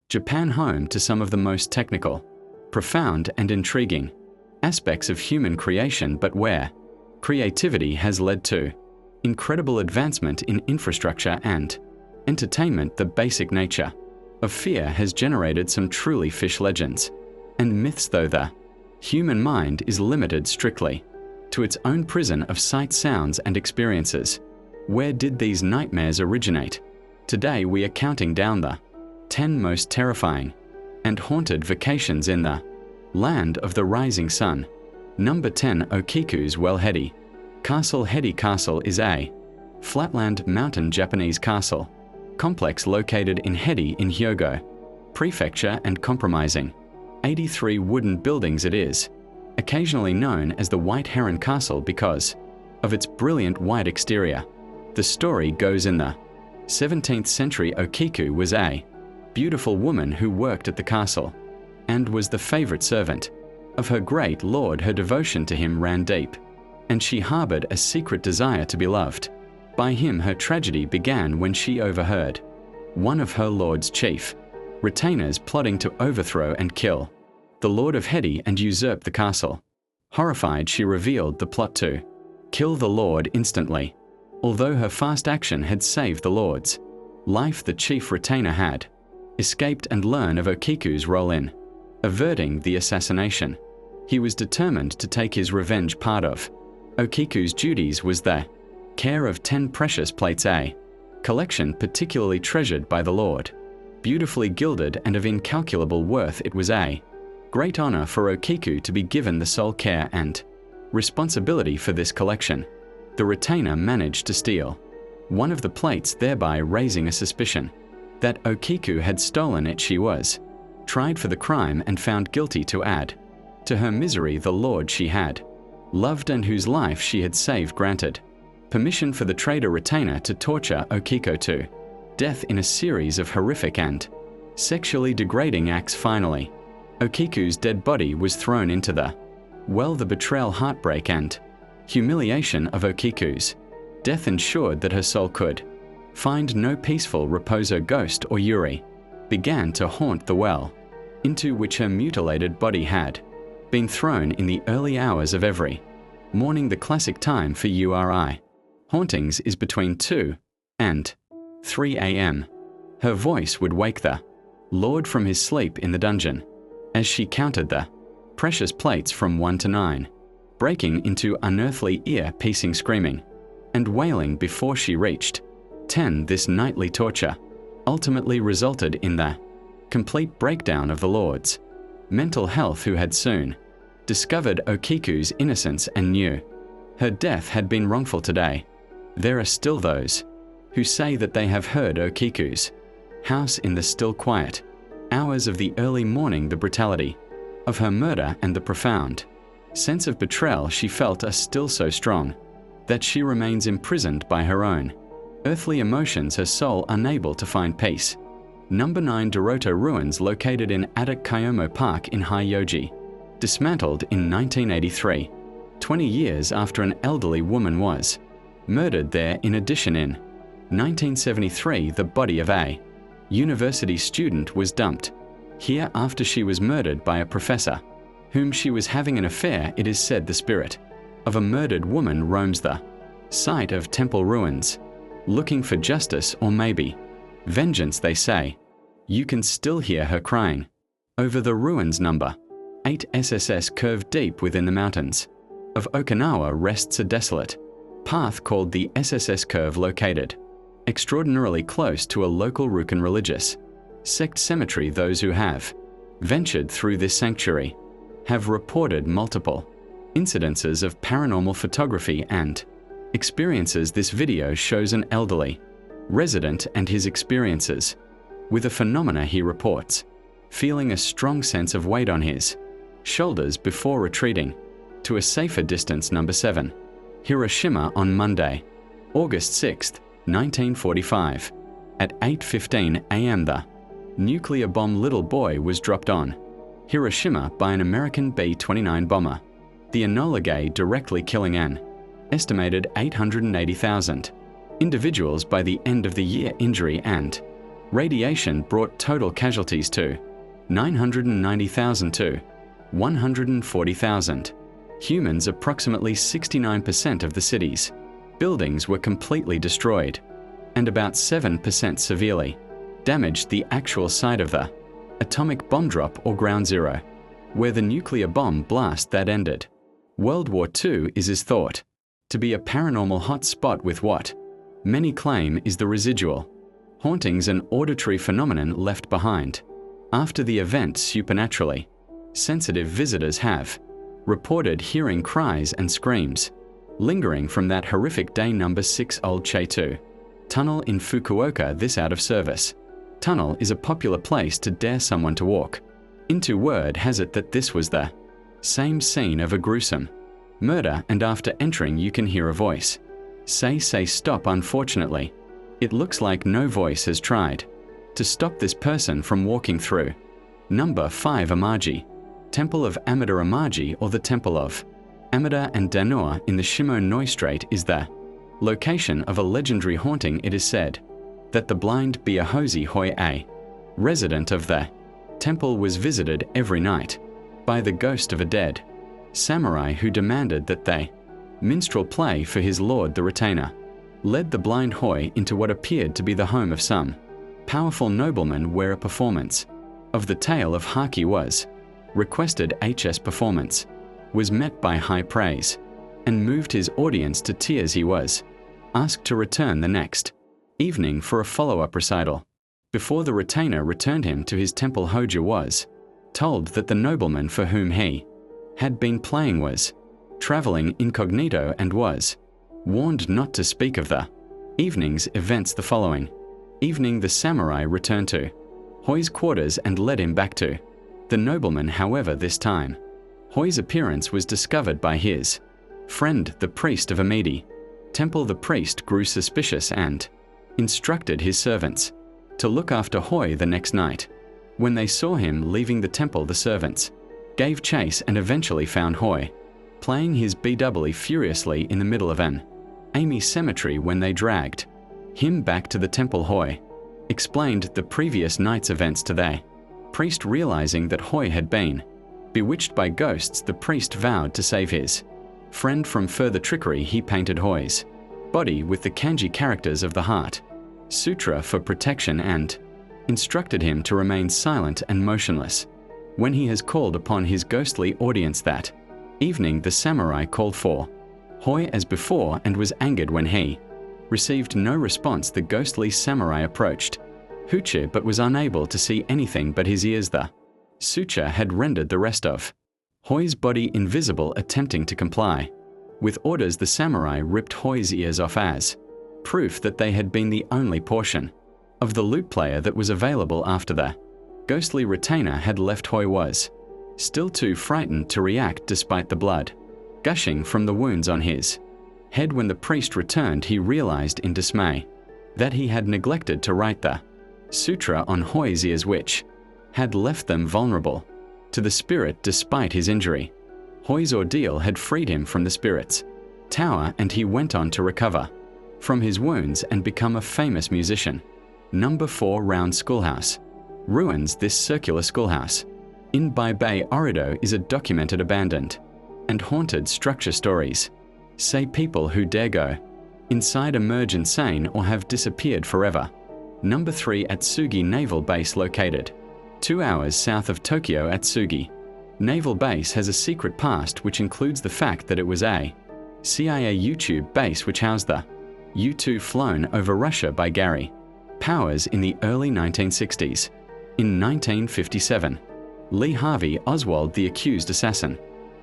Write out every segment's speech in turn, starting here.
Japan home to some of the most technical, profound and intriguing aspects of human creation, but where creativity has led to incredible advancement in infrastructure and entertainment. The basic nature of fear has generated some truly fish legends and myths, though the human mind is limited strictly to its own prison of sight, sounds and experiences. Where did these nightmares originate? Today we are counting down the 10 most terrifying and haunted vacations in the land of the rising sun. Number 10. Okiku's Well Hedi Castle. Hedi Castle is a flatland mountain Japanese castle complex located in Hedi in Hyogo Prefecture and comprising 83 wooden buildings. It is occasionally known as the White Heron Castle because of its brilliant white exterior. The story goes in the 17th century, Okiku was a beautiful woman who worked at the castle and was the favorite servant of her great lord. Her devotion to him ran deep, and she harbored a secret desire to be loved by him. Her tragedy began when she overheard one of her lord's chief retainers plotting to overthrow and kill the Lord of Hedi and usurp the castle. Horrified, she revealed the plot to kill the Lord instantly. Although her fast action had saved the Lord's life, the chief retainer had escaped and learned of Okiku's role in averting the assassination. He was determined to take his revenge. Part of Okiku's duties was the care of 10 precious plates, a collection particularly treasured by the Lord. Beautifully gilded and of incalculable worth, it was a great honor for Okiku to be given the sole care and responsibility for this collection. The retainer managed to steal one of the plates, thereby raising a suspicion that Okiku had stolen it. She was tried for the crime and found guilty. To add to her misery, the Lord she had loved and whose life she had saved granted permission for the traitor retainer to torture Okiku to death in a series of horrific and sexually degrading acts. Finally, Okiku's dead body was thrown into the well. The betrayal, heartbreak and humiliation of Okiku's death ensured that her soul could find no peaceful repose. Her ghost, or Yuri, began to haunt the well into which her mutilated body had been thrown in the early hours of every morning. The classic time for Yuri hauntings is between 2 and 3 a.m. Her voice would wake the Lord from his sleep in the dungeon as she counted the precious plates from 1 to 9, breaking into unearthly ear-piercing screaming and wailing before she reached 10. This nightly torture ultimately resulted in the complete breakdown of the Lord's mental health, who had soon discovered Okiku's innocence and knew her death had been wrongful. Today, there are still those who say that they have heard Okiku's house in the still quiet hours of the early morning. The brutality of her murder and the profound sense of betrayal she felt are still so strong that she remains imprisoned by her own earthly emotions, her soul unable to find peace. Number 9. Doroto Ruins, located in Adak Kyomo Park in Hyoji, dismantled in 1983, 20 years after an elderly woman was murdered there. In addition, in 1973, the body of a university student was dumped here after she was murdered by a professor whom she was having an affair. It is said the spirit of a murdered woman roams the site of temple ruins, looking for justice or maybe vengeance. They say you can still hear her crying over the ruins. Number 8. SSS curved deep within the mountains of Okinawa rests a desolate path called the SSS Curve, located extraordinarily close to a local Ryukyu religious sect cemetery. Those who have ventured through this sanctuary have reported multiple incidences of paranormal photography and experiences. This video shows an elderly resident and his experiences with a phenomena. He reports feeling a strong sense of weight on his shoulders before retreating to a safer distance. Number 7. Hiroshima on Monday, August 6, 1945. At 8:15 a.m. the nuclear bomb Little Boy was dropped on Hiroshima by an American B-29 bomber, the Enola Gay, directly killing an estimated 880,000 individuals by the end of the year. Injury and Radiation brought total casualties to 990,000 to 140,000. Humans approximately 69% of the cities. Buildings were completely destroyed, and about 7% severely damaged the actual site of the atomic bomb drop or ground zero, where the nuclear bomb blast that ended. World War II is thought to be a paranormal hot spot with what many claim is the residual hauntings and auditory phenomenon left behind after the event supernaturally. Sensitive visitors have reported hearing cries and screams lingering from that horrific day. Number 6. Old Cheitu Tunnel in Fukuoka. This out of service tunnel is a popular place to dare someone to walk into. Word has it that this was the same scene of a gruesome murder, and after entering you can hear a voice say stop. Unfortunately, it looks like no voice has tried to stop this person from walking through. Number 5. Amaji Temple of Amida. Amaji, or the Temple of Amida and Danur in the Shimo-Noi Strait, is the location of a legendary haunting. It is said that the blind Biahozi Hoi, a resident of the temple, was visited every night by the ghost of a dead samurai who demanded that they minstrel play for his lord. The retainer led the blind Hoi into what appeared to be the home of some powerful nobleman, where a performance of the tale of Haki was requested. HS performance was met by high praise and moved his audience to tears. He was asked to return the next evening for a follow-up recital. Before the retainer returned him to his temple, Hoja was told that the nobleman for whom he had been playing was traveling incognito and was warned not to speak of the evening's events. The following evening the samurai returned to Hoi's quarters and led him back to the nobleman. However, this time Hoi's appearance was discovered by his friend, the priest of Amidi Temple. The priest grew suspicious and instructed his servants to look after Hoi the next night. When they saw him leaving the temple, the servants gave chase and eventually found Hoi playing his BW furiously in the middle of an Ami cemetery. When they dragged him back to the temple, Hoi explained the previous night's events to the priest. Realizing that Hoi had been bewitched by ghosts, the priest vowed to save his friend from further trickery. He painted Hoi's body with the kanji characters of the Heart Sutra for protection and instructed him to remain silent and motionless when he has called upon his ghostly audience. That evening the samurai called for Hoi as before and was angered when he received no response. The ghostly samurai approached Huchi but was unable to see anything but his ears. The suture had rendered the rest of Hoi's body invisible. Attempting to comply with orders, the samurai ripped Hoi's ears off as proof that they had been the only portion of the lute player that was available after the ghostly retainer had left. Hoi was still too frightened to react despite the blood gushing from the wounds on his head. When the priest returned, he realized in dismay that he had neglected to write the sutra on Hoi's ears, which had left them vulnerable to the spirit despite his injury. Hoi's ordeal had freed him from the spirit's tower, and he went on to recover from his wounds and become a famous musician. Number 4. Round Schoolhouse Ruins. This circular schoolhouse in Baibei, Orido, is a documented abandoned and haunted structure. Stories say people who dare go inside emerge insane or have disappeared forever. Number 3. Atsugi Naval Base. Located 2 hours south of Tokyo, Atsugi Naval Base has a secret past which includes the fact that it was a CIA U-2 base which housed the U-2 flown over Russia by Gary Powers in the early 1960s. In 1957, Lee Harvey Oswald, the accused assassin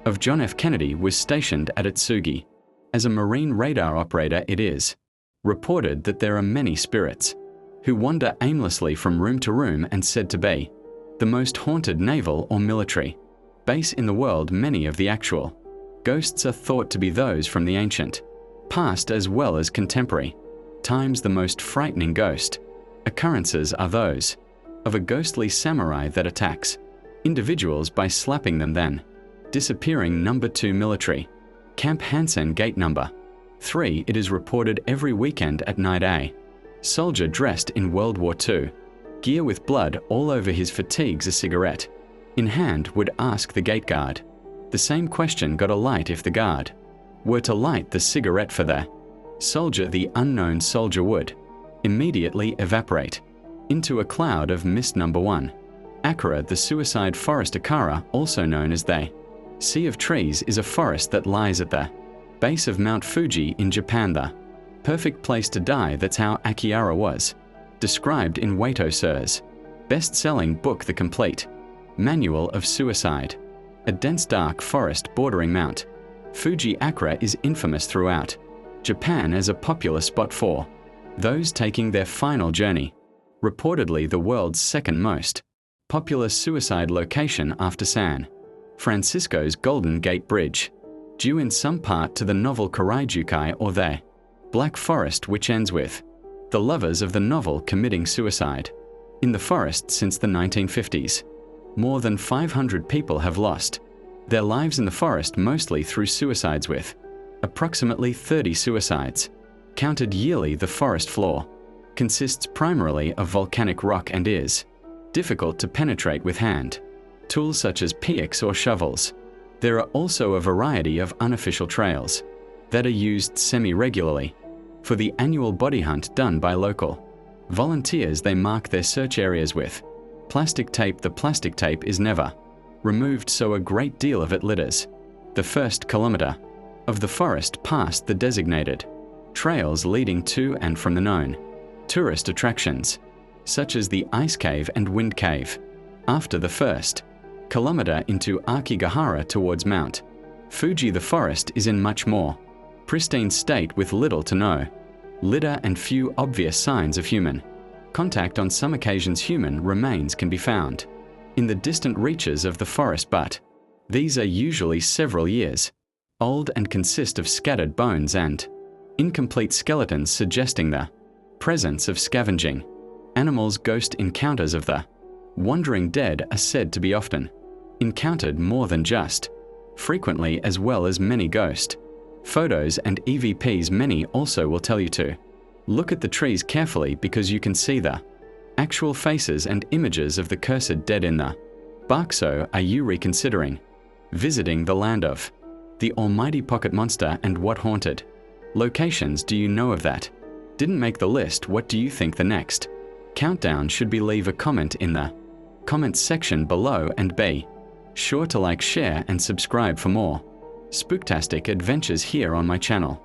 of John F. Kennedy, was stationed at Atsugi. As a Marine radar operator, it is reported that there are many spirits who wander aimlessly from room to room and said to be the most haunted naval or military base in the world. Many of the actual ghosts are thought to be those from the ancient past as well as contemporary times. The most frightening ghost occurrences are those of a ghostly samurai that attacks individuals by slapping them, then disappearing. Number 2. Military Camp Hansen Gate. Number 3. It is reported every weekend at night a soldier dressed in World War II gear with blood all over his fatigues a cigarette. In hand would ask the gate guard. The same question got a light if the guard were to light the cigarette for the soldier. The unknown soldier would immediately evaporate into a cloud of mist. Number 1. Akara, the suicide forest. Akara, also known as the Sea of Trees, is a forest that lies at the base of Mount Fuji in Japan. The perfect place to die. That's how Akihara was described in Waito Sir's best-selling book The Complete Manual of Suicide. A dense dark forest bordering Mount Fuji. Akara is infamous throughout Japan as a popular spot for those taking their final journey. Reportedly the world's second most popular suicide location after San Francisco's Golden Gate Bridge, due in some part to the novel Karaijukai, or the Black Forest, which ends with the lovers of the novel committing suicide in the forest since the 1950s. More than 500 people have lost their lives in the forest, mostly through suicides, with approximately 30 suicides counted yearly. The forest floor consists primarily of volcanic rock and is difficult to penetrate with hand tools such as picks or shovels. There are also a variety of unofficial trails that are used semi-regularly for the annual body hunt done by local volunteers. They mark their search areas with plastic tape. The plastic tape is never removed, so a great deal of it litters the first kilometer of the forest past the designated trails leading to and from the known tourist attractions, such as the Ice Cave and Wind Cave. After the first kilometer into Akigahara towards Mount Fuji, the forest is in much more pristine state with little to no litter and few obvious signs of human contact. On some occasions human remains can be found in the distant reaches of the forest, but these are usually several years old and consist of scattered bones and incomplete skeletons, suggesting the presence of scavenging animals. Ghost encounters of the wandering dead are said to be often encountered more than just frequently, as well as many ghost photos and EVPs. Many also will tell you to look at the trees carefully because you can see the actual faces and images of the cursed dead in the bark. So, are you reconsidering visiting the land of the almighty pocket monster, and what haunted locations do you know of that didn't make the list? What do you think the next countdown should be? Leave a comment in the comments section below, and be sure to like, share and subscribe for more spooktastic adventures here on my channel.